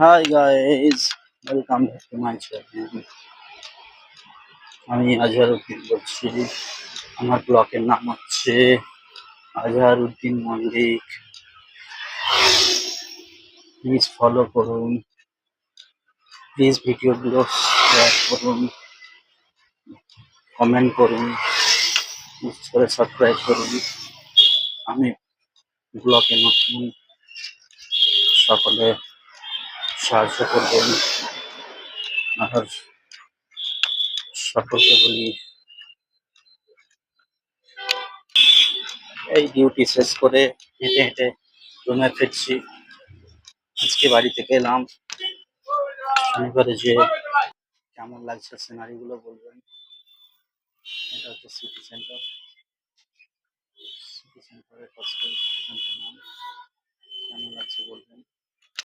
Hi guys, welcome back to my channel. আমি আজহারউদ্দিন বলছি। আমার ব্লগের নাম হচ্ছে আজহারউদ্দিন মল্লিক। প্লিজ ফলো করুন, প্লিজ ভিডিওগুলো শেয়ার করুন, কমেন্ট করুন, প্লিজ করে সাবস্ক্রাইব করুন। আমি ব্লগে নতুন, সকলে সাহায্য করবেন। আর সকলকে বলি এই ডিউটি শেষ করে হেঁটে হেঁটে রুমে ফিরছি। আজকে বাড়ি থেকে এলাম। শনিবারে যে কেমন লাগছে সিনারিগুলো বলবেন। এটা হচ্ছে সিটি সেন্টার, সিটি সেন্টারের হসপিটাল নাম। কেমন লাগছে বলবেন।